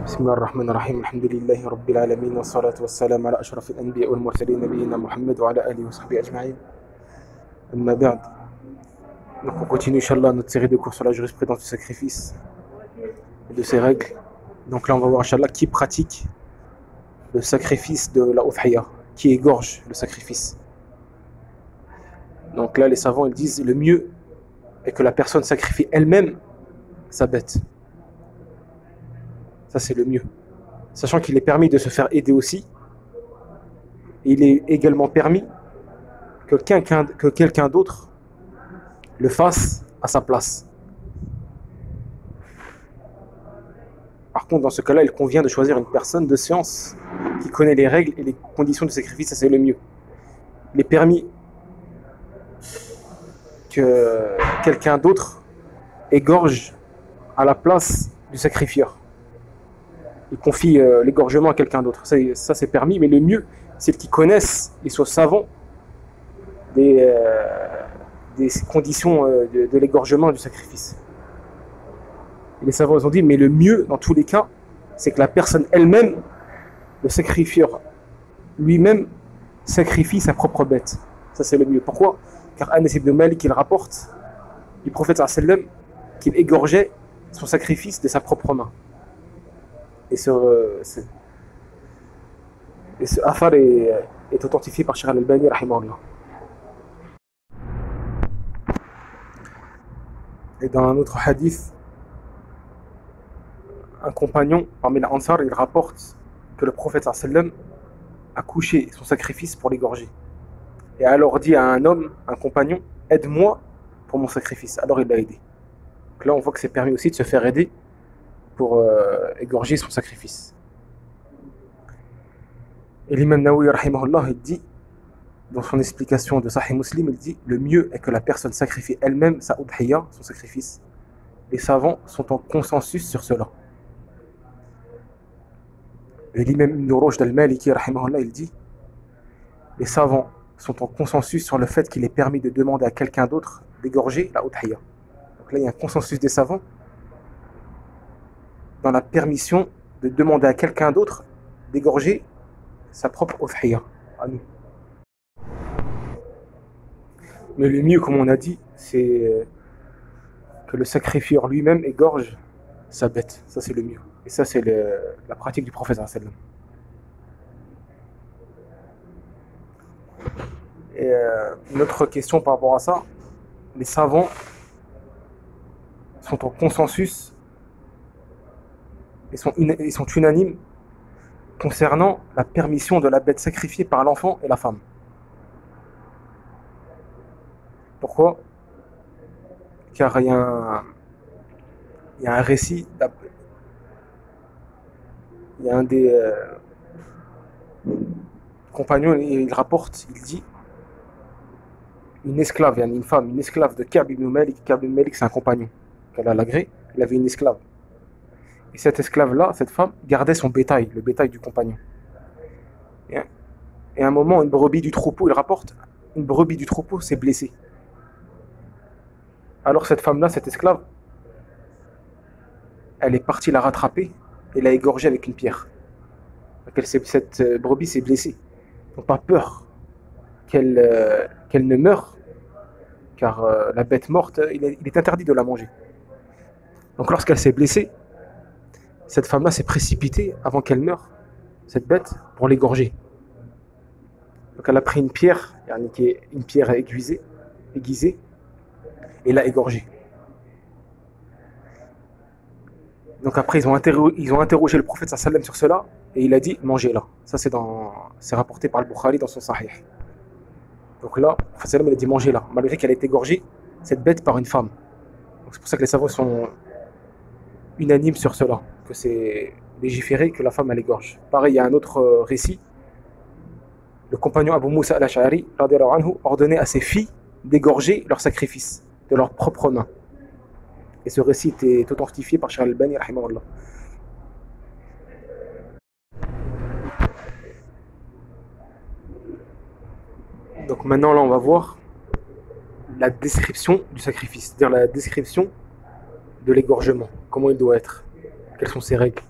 بسم الله الرحمن الرحيم الحمد لله رب العالمين والصلاة والسلام على أشرف الأنبياء والمرسلين نبينا محمد وعلى آله وصحبه أجمعين. أما بعد, donc on continue Inch'Allah notre série de cours sur la jurisprudence du sacrifice et de ses règles. Donc là on va voir Inch'Allah qui pratique le sacrifice de la udhiya, qui égorge le sacrifice. Donc là les savants ils disent le mieux est que la personne sacrifie elle-même sa bête. Ça c'est le mieux. Sachant qu'il est permis de se faire aider aussi. Et il est également permis que quelqu'un d'autre le fasse à sa place. Par contre, dans ce cas-là, il convient de choisir une personne de science qui connaît les règles et les conditions du sacrifice, ça c'est le mieux. Il est permis que quelqu'un d'autre égorge à la place du sacrifieur. Il confie l'égorgement à quelqu'un d'autre. Ça c'est permis, mais le mieux, c'est qu'ils connaissent et soient savants des conditions de l'égorgement et du sacrifice. Et les savants ont dit, mais le mieux, dans tous les cas, c'est que la personne elle-même, le sacrifieur lui-même, sacrifie sa propre bête. Ça c'est le mieux. Pourquoi? Car Anas ibn Malik, il rapporte du prophète sallallahu alayhi wa sallam qu'il égorgeait son sacrifice de sa propre main. Et ce affaire est authentifié par Sheikh al-Albani rahimahullah. Et dans un autre hadith, un compagnon parmi les Ansar, il rapporte que le prophète sallallahu alayhi wa sallam a couché son sacrifice pour l'égorger. Et a alors dit à un homme, un compagnon, aide-moi pour mon sacrifice. Alors il l'a aidé. Donc là on voit que c'est permis aussi de se faire aider pour égorger son sacrifice. Et l'imam Nawawi rahimahullah, il dit, dans son explication de Sahih Muslim, il dit, le mieux est que la personne sacrifie elle-même sa udhiya, son sacrifice. Les savants sont en consensus sur cela. Et l'imam Ibn Rushd al-Maliki rahimahullah, il dit, les savants sont en consensus sur le fait qu'il est permis de demander à quelqu'un d'autre d'égorger la udhiya. Donc là il y a un consensus des savants dans la permission de demander à quelqu'un d'autre d'égorger sa propre udhiya à nous. Mais le mieux, comme on a dit, c'est que le sacrifieur lui-même égorge sa bête. Ça c'est le mieux. Et ça c'est la pratique du prophète sallallahu alayhi wa sallam. Et une autre question par rapport à ça, les savants sont en consensus. Ils sont unanimes concernant la permission de la bête sacrifiée par l'enfant et la femme. Pourquoi? Car il y a un récit, il y a un des compagnons, il rapporte, il dit, une esclave, une femme, une esclave de Ka'b ibn Malik. Ka'b ibn Malik c'est un compagnon qu'elle a l'agré, elle avait une esclave. Et cette esclave-là, cette femme, gardait son bétail, le bétail du compagnon. Et à un moment, une brebis du troupeau, il rapporte, une brebis du troupeau s'est blessée. Alors cette femme-là, cette esclave, elle est partie la rattraper et l'a égorgée avec une pierre. Donc cette brebis s'est blessée. Donc pas peur qu'elle ne meure, car la bête morte, il est interdit de la manger. Donc lorsqu'elle s'est blessée, cette femme-là s'est précipitée avant qu'elle meure, cette bête, pour l'égorger. Donc elle a pris une pierre, qui est une pierre aiguisée, et l'a égorgée. Donc après ils ont interrogé le prophète sallallahu alayhi wa sallam sur cela, et il a dit mangez-la. Ça c'est rapporté par le Bukhari dans son Sahih. Donc là, le prophète sallallahu alayhi wa sallam il a dit mangez-la, malgré qu'elle a été égorgée, cette bête, par une femme. Donc c'est pour ça que les savants sont unanimes sur cela, que c'est légiféré que la femme elle égorge. Pareil, il y a un autre récit. Le compagnon Abu Musa al-Ash'ari ordonnait à ses filles d'égorger leur sacrifice de leurs propres mains. Et ce récit est authentifié par Sheikh al-Albani rahimahullah. Donc maintenant là on va voir la description du sacrifice, c'est-à-dire la description de l'égorgement, comment il doit être, quelles sont ses règles.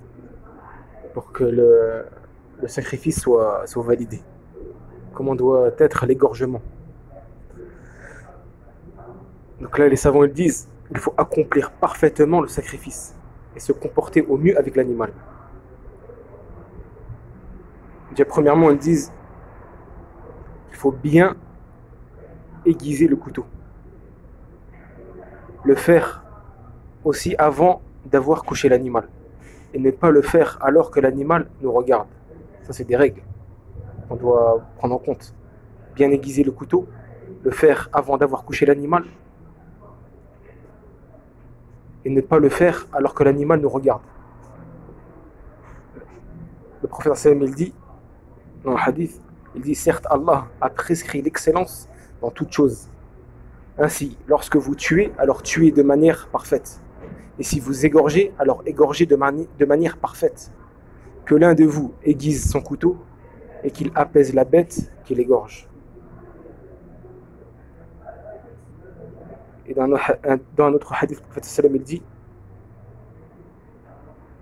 pour que le sacrifice soit validé. Comment doit être l'égorgement. Donc là, les savants ils disent il faut accomplir parfaitement le sacrifice et se comporter au mieux avec l'animal. Déjà, premièrement, ils disent qu'il faut bien aiguiser le couteau. Le faire aussi avant d'avoir couché l'animal. Et ne pas le faire alors que l'animal nous regarde. Ça, c'est des règles qu'on doit prendre en compte. Bien aiguiser le couteau, le faire avant d'avoir couché l'animal, et ne pas le faire alors que l'animal nous regarde. Le prophète sallam il dit, dans le hadith, il dit certes Allah a prescrit l'excellence dans toute chose. Ainsi, lorsque vous tuez, alors tuez de manière parfaite. Et si vous égorgez, alors égorgez de manière parfaite. Que l'un de vous aiguise son couteau et qu'il apaise la bête qu'il égorge. Et dans un autre hadith, le prophète sallam il dit,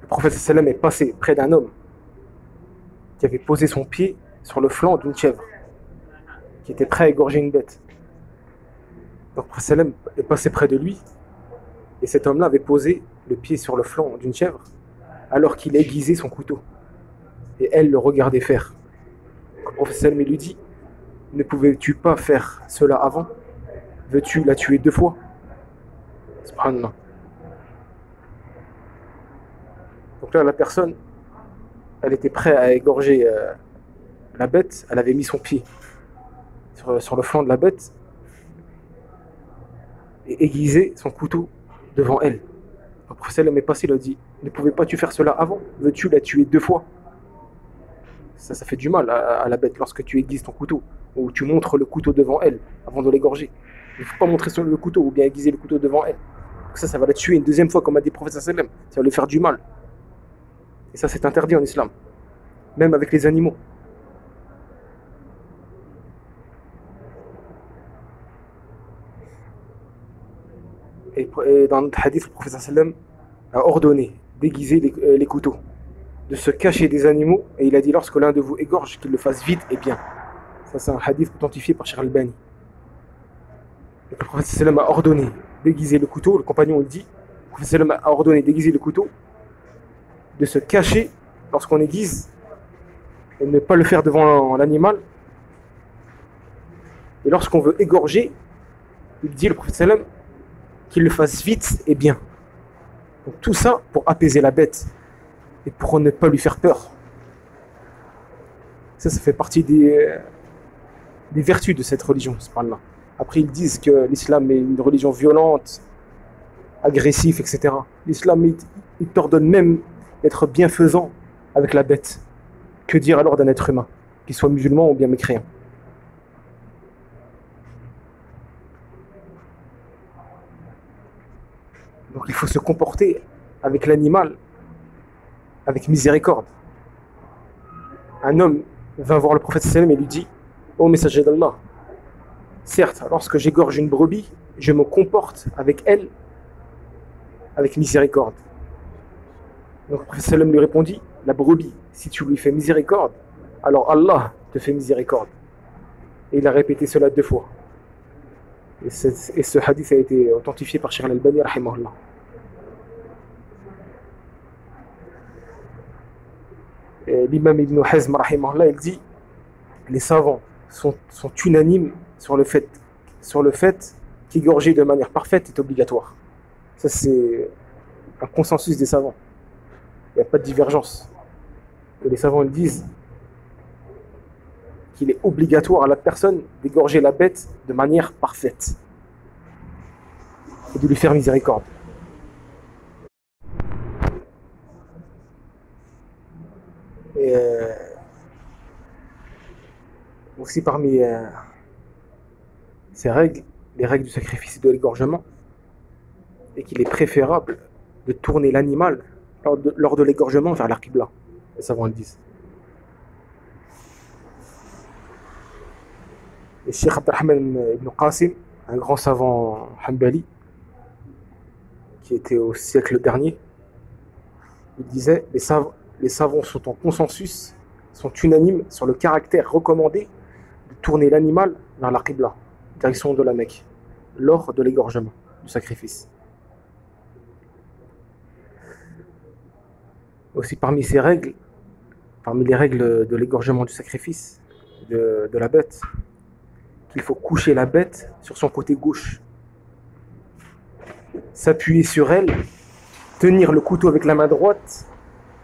le prophète sallam est passé près d'un homme qui avait posé son pied sur le flanc d'une chèvre, qui était prêt à égorger une bête. Donc le prophète sallam est passé près de lui, et cet homme-là avait posé le pied sur le flanc d'une chèvre, alors qu'il aiguisait son couteau. Et elle le regardait faire. Le prophète sallam lui dit, ne pouvais-tu pas faire cela avant? Veux-tu la tuer 2 fois? Subhanallah. Donc là, la personne, elle était prête à égorger la bête. Elle avait mis son pied sur le flanc de la bête et aiguisé son couteau devant elle. Le prophète est passé, il a dit, ne pouvais pas tu faire cela avant? Veux-tu la tuer 2 fois? Ça fait du mal à la bête lorsque tu aiguises ton couteau ou tu montres le couteau devant elle avant de l'égorger. Il ne faut pas montrer le couteau ou bien aiguiser le couteau devant elle. Donc ça va la tuer une 2e fois, comme a dit le prophète sallam. Ça va lui faire du mal. Et ça, c'est interdit en islam. Même avec les animaux. Et dans notre hadith, le prophète sallam a ordonné d'aiguiser les couteaux, de se cacher des animaux. Et il a dit, lorsque l'un de vous égorge, qu'il le fasse vite et bien. Ça, c'est un hadith authentifié par Cheikh Al-Albani. Le prophète sallam a ordonné d'aiguiser le couteau. Le compagnon il dit, le prophète sallam a ordonné d'aiguiser le couteau, de se cacher lorsqu'on aiguise et ne pas le faire devant l'animal. Et lorsqu'on veut égorger, il dit le prophète sallam qu'il le fasse vite et bien. Donc tout ça pour apaiser la bête et pour ne pas lui faire peur. Ça fait partie des vertus de cette religion, subhanallah. Après ils disent que l'islam est une religion violente, agressive, etc. L'islam il t'ordonne même d'être bienfaisant avec la bête. Que dire alors d'un être humain, qu'il soit musulman ou bien mécréant? Donc il faut se comporter avec l'animal avec miséricorde. Un homme vint voir le prophète sallam et lui dit, ô messager d'Allah, certes, lorsque j'égorge une brebis, je me comporte avec elle avec miséricorde. Donc le prophète sallam lui répondit, la brebis, si tu lui fais miséricorde, alors Allah te fait miséricorde. Et il a répété cela 2 fois. Et ce hadith a été authentifié par Cheikh Al-Albani rahimahullah. L'imam Ibn Hazm rahimahullah, il dit, les savants sont unanimes sur le fait qu'égorger de manière parfaite est obligatoire. Ça c'est un consensus des savants. Il n'y a pas de divergence. Et les savants ils disent qu'il est obligatoire à la personne d'égorger la bête de manière parfaite et de lui faire miséricorde. Et aussi parmi ces règles, les règles du sacrifice et de l'égorgement, et qu'il est préférable de tourner l'animal lors de l'égorgement vers l'Al-Qibla. Les savants le disent. Et Cheikh Abdelrahman ibn Qasim, un grand savant Hanbali, qui était au siècle dernier, il disait les savants sont en consensus, sont unanimes sur le caractère recommandé de tourner l'animal vers la Qibla, direction de la Mecque, lors de l'égorgement, du sacrifice. Aussi parmi ces règles, parmi les règles de l'égorgement du sacrifice de la bête, qu'il faut coucher la bête sur son côté gauche, s'appuyer sur elle, tenir le couteau avec la main droite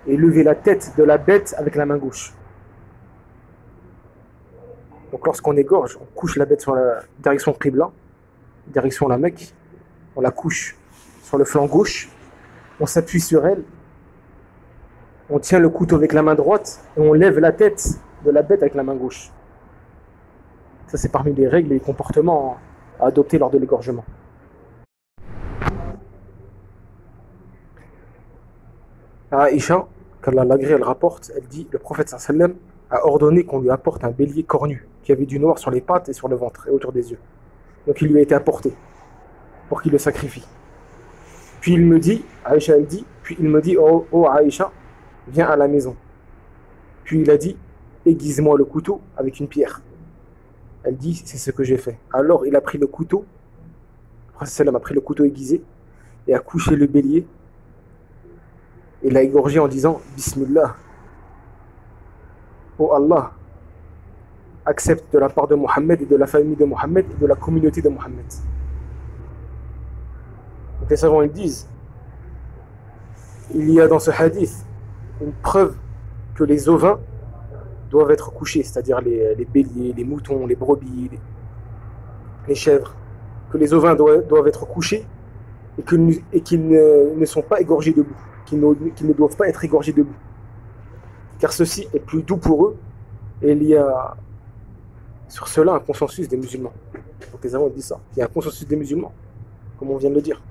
et lever la tête de la bête avec la main gauche. Donc lorsqu'on égorge, on couche la bête sur la direction Qibla, direction la Mecque, on la couche sur le flanc gauche, on s'appuie sur elle, on tient le couteau avec la main droite et on lève la tête de la bête avec la main gauche. Ça, c'est parmi les règles et les comportements à adopter lors de l'égorgement. Aïcha, qu'Allah l'agrée, elle rapporte, elle dit, le prophète sallam a ordonné qu'on lui apporte un bélier cornu qui avait du noir sur les pattes et sur le ventre et autour des yeux. Donc il lui a été apporté pour qu'il le sacrifie. Puis il me dit, Aïcha elle dit, puis il me dit, oh Aïcha, viens à la maison. Puis il a dit, aiguise-moi le couteau avec une pierre. Elle dit, c'est ce que j'ai fait. Alors il a pris le couteau, le prophète sallam a pris le couteau aiguisé et a couché le bélier et l'a égorgé en disant, Bismillah. Oh Allah, accepte de la part de Mohammed et de la famille de Mohammed et de la communauté de Mohammed. Donc les savants ils disent, il y a dans ce hadith une preuve que les ovins doivent être couchés, c'est-à-dire les béliers, les moutons, les brebis, les chèvres, que les ovins doivent être couchés et qu'ils ne sont pas égorgés debout, qu'ils ne doivent pas être égorgés debout, car ceci est plus doux pour eux et il y a sur cela un consensus des musulmans. Donc les savants disent ça, il y a un consensus des musulmans, comme on vient de le dire.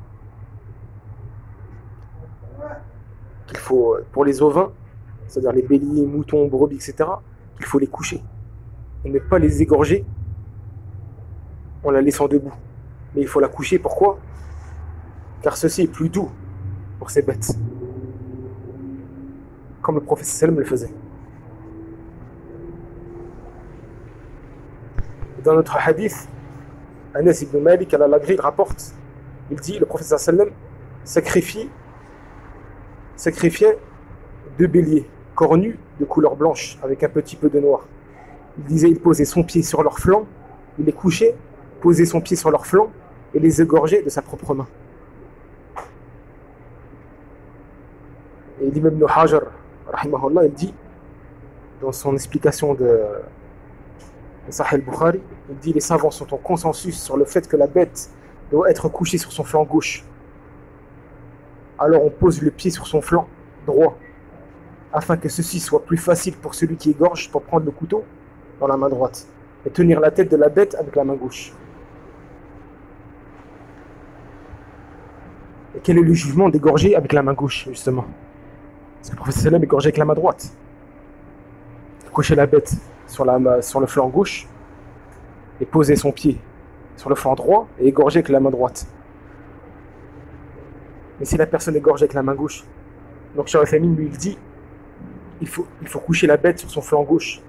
Qu'il faut, pour les ovins, c'est-à-dire les béliers, moutons, brebis, etc., qu'il faut les coucher et ne pas les égorger en la laissant debout. Mais il faut la coucher, pourquoi? Car ceci est plus doux pour ces bêtes, comme le prophète sallam le faisait. Dans notre hadith, Anas ibn Malik al-Agri rapporte, il dit, le prophète sallam sacrifiait 2 béliers cornus de couleur blanche avec un petit peu de noir. Il disait, il posait son pied sur leur flanc, il les couchait, posait son pied sur leur flanc et les égorgeait de sa propre main. Et l'imam Ibn Hajar, rahimahullah, il dit, dans son explication de Sahih al-Bukhari, il dit, les savants sont en consensus sur le fait que la bête doit être couchée sur son flanc gauche. Alors on pose le pied sur son flanc droit, afin que ceci soit plus facile pour celui qui égorge pour prendre le couteau dans la main droite et tenir la tête de la bête avec la main gauche. Et quel est le jugement d'égorger avec la main gauche, justement? Parce que le prophète sallam égorgeait avec la main droite. Coucher la bête sur le flanc gauche et poser son pied sur le flanc droit et égorger avec la main droite. Mais si la personne égorge avec la main gauche, donc Cheikh Al-Uthaymeen lui il dit, il faut coucher la bête sur son flanc gauche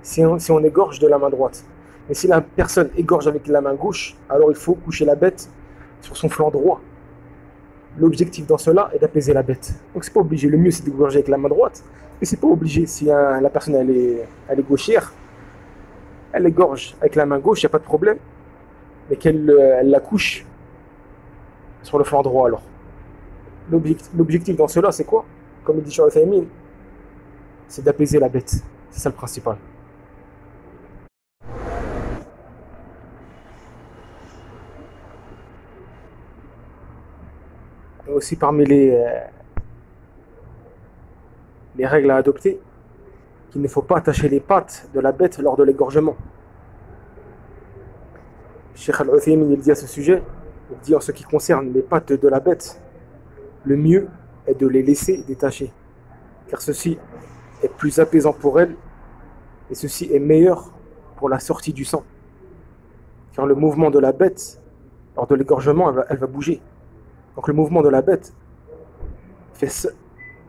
si on égorge de la main droite. Mais si la personne égorge avec la main gauche, alors il faut coucher la bête sur son flanc droit. L'objectif dans cela est d'apaiser la bête. Donc c'est pas obligé, le mieux c'est d'égorger avec la main droite, mais c'est pas obligé. Si la personne elle est gauchère, elle égorge avec la main gauche, il n'y a pas de problème, mais qu'elle la couche sur le flanc droit alors. L'objectif dans cela c'est quoi? Comme il dit Cheikh Al-Uthaymeen, c'est d'apaiser la bête. C'est ça le principal. Et aussi parmi les règles à adopter, qu'il ne faut pas attacher les pattes de la bête lors de l'égorgement. Cheikh Al-Uthaymeen il dit à ce sujet, il dit en ce qui concerne les pattes de la bête, le mieux est de les laisser détacher, car ceci est plus apaisant pour elle et ceci est meilleur pour la sortie du sang. Car le mouvement de la bête, lors de l'égorgement, elle va bouger. Donc le mouvement de la bête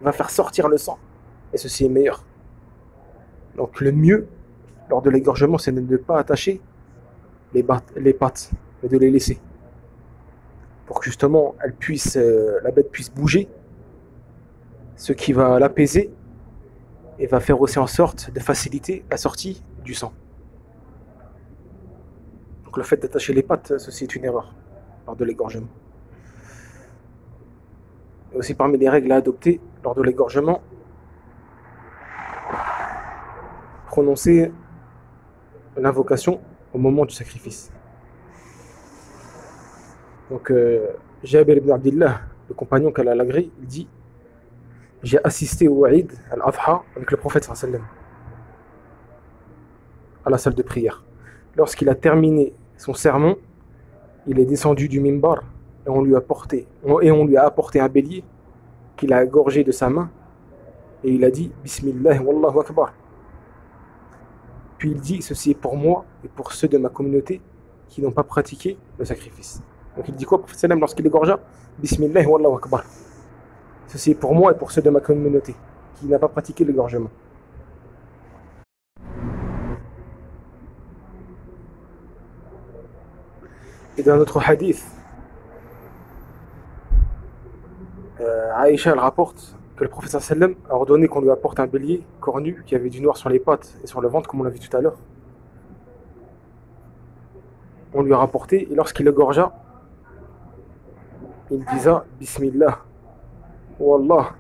va faire sortir le sang. et ceci est meilleur. Donc le mieux lors de l'égorgement, c'est de ne pas attacher les pattes, mais de les laisser. Pour que justement la bête puisse bouger, ce qui va l'apaiser et va faire aussi en sorte de faciliter la sortie du sang. Donc le fait d'attacher les pattes, ceci est une erreur lors de l'égorgement. Et aussi parmi les règles à adopter lors de l'égorgement, prononcer l'invocation au moment du sacrifice. Donc Jabir ibn Abdillah, le compagnon qu'Allah l'a agréé, il dit: j'ai assisté au Eid al-Adha avec le prophète sallallahu alayhi wa sallam à la salle de prière. Lorsqu'il a terminé son sermon, il est descendu du mimbar et on lui a apporté un bélier qu'il a égorgé de sa main et il a dit Bismillah wallahu akbar. Puis il dit: ceci est pour moi et pour ceux de ma communauté qui n'ont pas pratiqué le sacrifice. Donc il dit quoi, prophète sallam, lorsqu'il égorgea? Bismillah wallahu akbar. Ceci est pour moi et pour ceux de ma communauté qui n'a pas pratiqué l'égorgement. Et dans notre hadith, Aïcha elle rapporte que le prophète sallam a ordonné qu'on lui apporte un bélier cornu qui avait du noir sur les pattes et sur le ventre, comme on l'a vu tout à l'heure. On lui a rapporté, et lorsqu'il égorgea, il disa Bismillah, Wallah,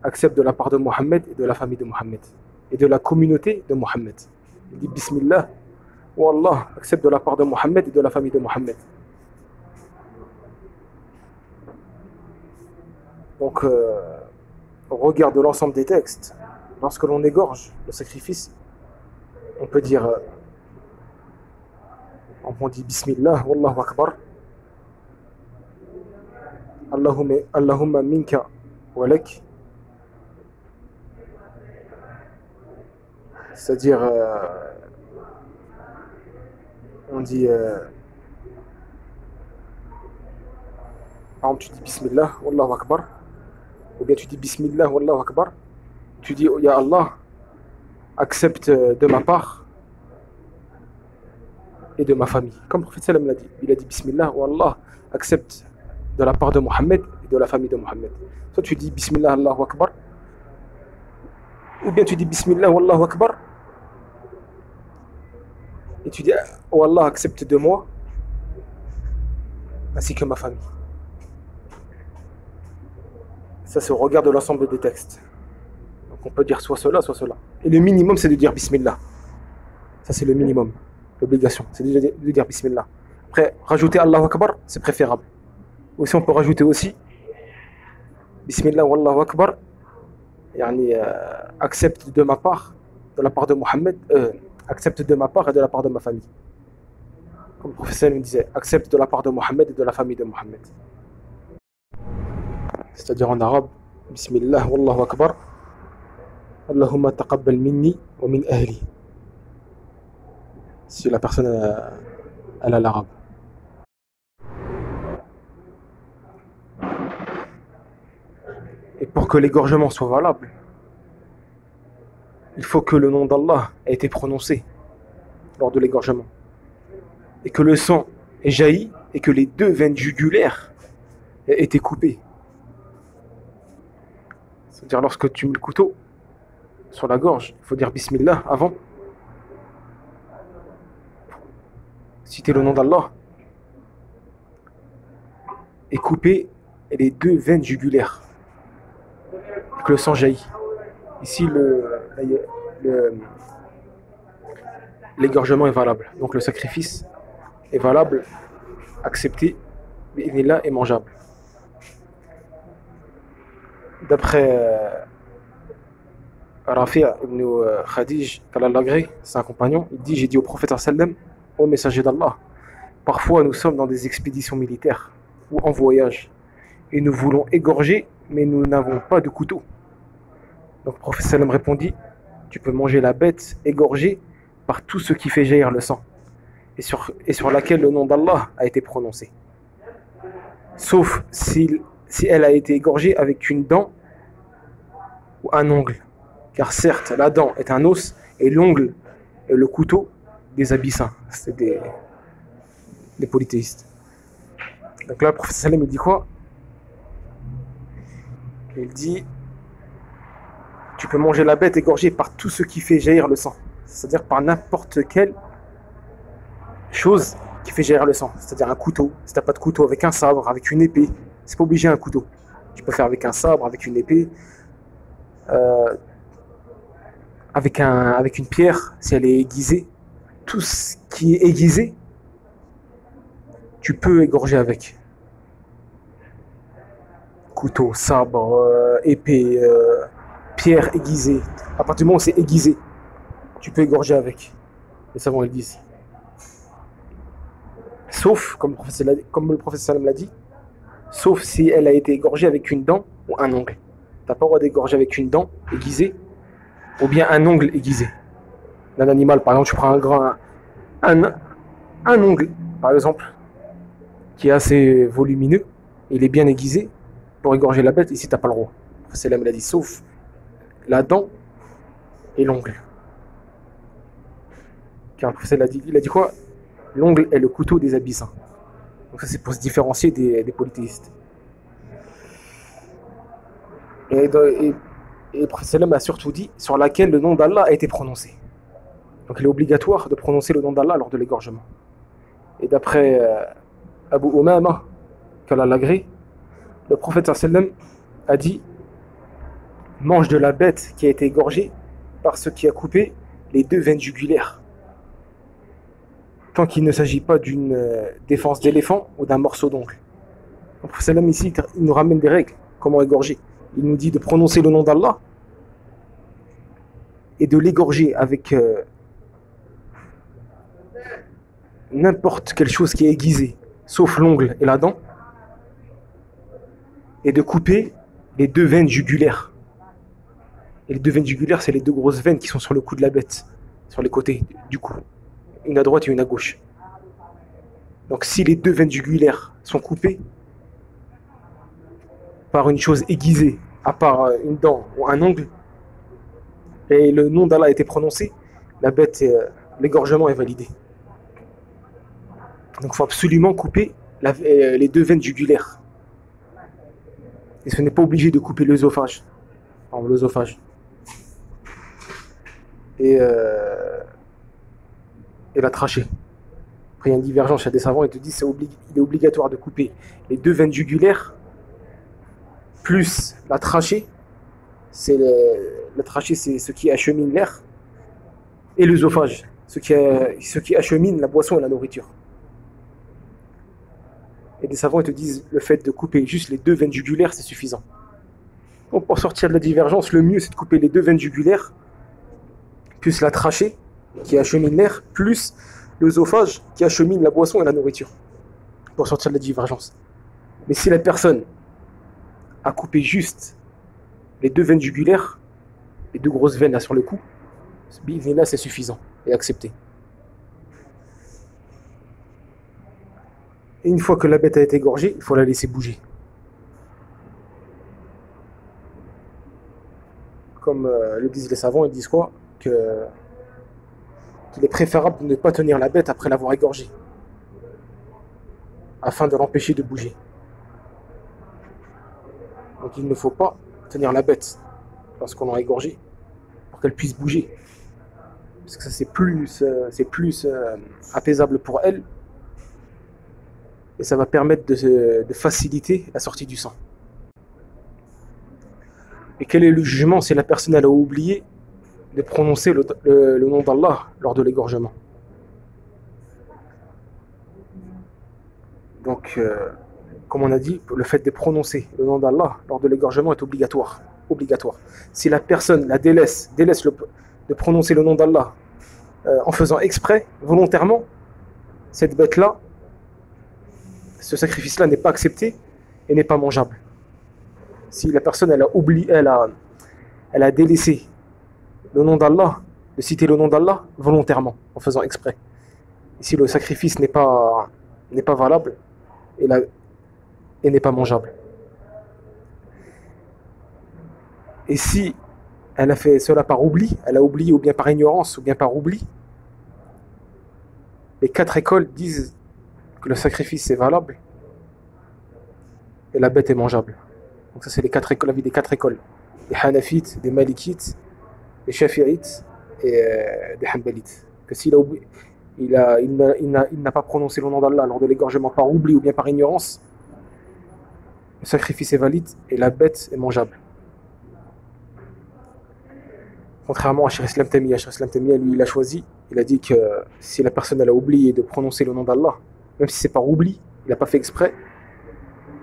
accepte de la part de Mohammed et de la famille de Mohammed et de la communauté de Mohammed. Il dit Bismillah, Wallah, accepte de la part de Mohammed et de la famille de Mohammed. Donc, au regard de l'ensemble des textes, lorsque l'on égorge le sacrifice, on peut dire, on dit Bismillah, Wallahu Akbar, Allahumma minka walak, c'est-à-dire, on dit, par exemple, tu dis Bismillah, Wallahu Akbar, ou bien tu dis Bismillah, Wallahu Akbar, tu dis, oh, Ya Allah, accepte de ma part et de ma famille. Comme le prophète sallam l'a dit, il a dit Bismillah, Wallah, accepte de la part de Mohammed et de la famille de Mohammed. Soit tu dis Bismillah, Allahu Akbar, ou bien tu dis Bismillah, Wallahu Akbar, et tu dis, oh Allah, accepte de moi, ainsi que ma famille. Ça, c'est au regard de l'ensemble des textes. Donc on peut dire soit cela, soit cela. Et le minimum, c'est de dire Bismillah. Ça, c'est le minimum. L'obligation, c'est de dire Bismillah. Après, rajouter Allahu Akbar, c'est préférable. Aussi, on peut rajouter aussi Bismillah Wallahu Akbar, yani, accepte de ma part, de la part de Mohammed, accepte de ma part et de la part de ma famille. Comme le professeur me disait, accepte de la part de Mohammed et de la famille de Mohammed. C'est-à-dire en arabe, Bismillah Wallahu Akbar, Allahumma taqabbal minni wa min ahli. Si la personne elle a l'arabe. Et pour que l'égorgement soit valable, il faut que le nom d'Allah ait été prononcé lors de l'égorgement. Et que le sang ait jailli et que les deux veines jugulaires aient été coupées. C'est-à-dire lorsque tu mets le couteau sur la gorge, il faut dire Bismillah avant. Citer le nom d'Allah. Et couper les deux veines jugulaires. Et que le sang jaillit. Ici, l'égorgement est valable. Donc le sacrifice est valable, accepté, bi'idhnillah, et mangeable. D'après Rafi' ibn Khadij, qu'Allah l'agrée, c'est un compagnon, il dit, j'ai dit au prophète sallam, ô messager d'Allah, parfois nous sommes dans des expéditions militaires ou en voyage et nous voulons égorger, mais nous n'avons pas de couteau. Donc le prophète sallam répondit, tu peux manger la bête égorgée par tout ce qui fait jaillir le sang et sur laquelle le nom d'Allah a été prononcé. Sauf si elle a été égorgée avec une dent ou un ongle. Car certes, la dent est un os et l'ongle est le couteau des abyssins. C'est des polythéistes. Donc là, le prophète sallam, il dit quoi? Il dit, tu peux manger la bête égorgée par tout ce qui fait jaillir le sang. C'est-à-dire par n'importe quelle chose qui fait jaillir le sang. C'est-à-dire un couteau. Si tu n'as pas de couteau, avec un sabre, avec une épée. C'est pas obligé un couteau. Tu peux faire avec un sabre, avec une épée, avec une pierre, si elle est aiguisée. Tout ce qui est aiguisé, tu peux égorger avec. Couteau, sabre, épée, pierre aiguisée. À partir du moment où c'est aiguisé, tu peux égorger avec. Les savants ils disent. Sauf, comme le professeur Salam l'a dit, sauf si elle a été égorgée avec une dent ou un ongle. Tu n'as pas le droit d'égorger avec une dent aiguisée ou bien un ongle aiguisé. D'un animal, par exemple, tu prends un ongle, par exemple, qui est assez volumineux, et il est bien aiguisé, pour égorger la bête, ici tu n'as pas le droit. Le professeur Salam l'a dit, sauf la dent et l'ongle. Car le professeur il a dit quoi? L'ongle est le couteau des abyssins. Donc ça c'est pour se différencier des polythéistes. Et le prophète a surtout dit sur laquelle le nom d'Allah a été prononcé. Donc il est obligatoire de prononcer le nom d'Allah lors de l'égorgement. Et d'après Abu Umama, qu'Allah l'agrée, le prophète a dit mange de la bête qui a été égorgée par ce qui a coupé les deux veines jugulaires. Tant qu'il ne s'agit pas d'une défense d'éléphant ou d'un morceau d'ongle. Le prophète ici, il nous ramène des règles, comment égorger. Il nous dit de prononcer le nom d'Allah et de l'égorger avec n'importe quelle chose qui est aiguisée, sauf l'ongle et la dent, et de couper les deux veines jugulaires. Et les deux veines jugulaires, c'est les deux grosses veines qui sont sur le cou de la bête, sur les côtés du cou. Une à droite et une à gauche. Donc si les deux veines jugulaires sont coupées par une chose aiguisée, à part une dent ou un ongle, et le nom d'Allah a été prononcé, la bête, l'égorgement est validé. Donc il faut absolument couper les deux veines jugulaires. Et ce n'est pas obligé de couper l'œsophage. L'œsophage. Et la trachée. Après, il y a une divergence chez des savants, ils te disent qu'il est obligatoire de couper les deux veines jugulaires plus la trachée. La trachée, c'est ce qui achemine l'air, et l'œsophage, ce qui achemine la boisson et la nourriture. Et des savants ils te disent le fait de couper juste les deux veines jugulaires, c'est suffisant. Donc pour sortir de la divergence, le mieux c'est de couper les deux veines jugulaires, plus la trachée qui achemine l'air, plus l'œsophage qui achemine la boisson et la nourriture, pour sortir de la divergence. Mais si la personne a coupé juste les deux veines jugulaires, les deux grosses veines là sur le cou, là c'est suffisant et accepté. Et une fois que la bête a été égorgée, il faut la laisser bouger. Comme le disent les savants, ils disent quoi? Qu'il est préférable de ne pas tenir la bête après l'avoir égorgée, afin de l'empêcher de bouger. Donc il ne faut pas tenir la bête lorsqu'on l'a égorgée, pour qu'elle puisse bouger. Parce que ça c'est plus apaisable pour elle, et ça va permettre de faciliter la sortie du sang. Et quel est le jugement si la personne elle a oublié de prononcer le nom d'Allah lors de l'égorgement? Donc, comme on a dit, le fait de prononcer le nom d'Allah lors de l'égorgement est obligatoire. Si la personne la délaisse de prononcer le nom d'Allah en faisant exprès, volontairement, cette bête-là, ce sacrifice-là n'est pas accepté et n'est pas mangeable. Si la personne elle a délaissé le nom d'Allah, de citer le nom d'Allah volontairement, en faisant exprès. Et si le sacrifice n'est pas valable et n'est pas mangeable. Et si elle a fait cela par oubli, elle a oublié ou bien par ignorance ou bien par oubli. Les 4 écoles disent que le sacrifice est valable et la bête est mangeable. Donc ça c'est les 4 écoles, l'avis des 4 écoles. Des Hanafites, des Malikites, des Shafi'ites et des Hanbalites. Que s'il a oublié, il n'a pas prononcé le nom d'Allah lors de l'égorgement par oubli ou bien par ignorance, le sacrifice est valide et la bête est mangeable. Contrairement à Cheikh Islam Taymiyya, Cheikh Islam Taymiyya, lui, il a choisi, il a dit que si la personne elle a oublié de prononcer le nom d'Allah, même si c'est par oubli, il n'a pas fait exprès,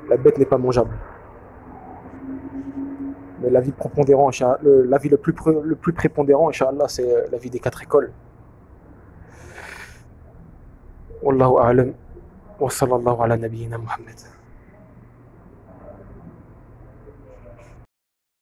la bête n'est pas mangeable. Mais l'avis prépondérant, l'avis le plus prépondérant, Inch'Allah, c'est l'avis des 4 écoles. Wallahu a'lam, wa sallallahu ala nabiyyina Muhammad.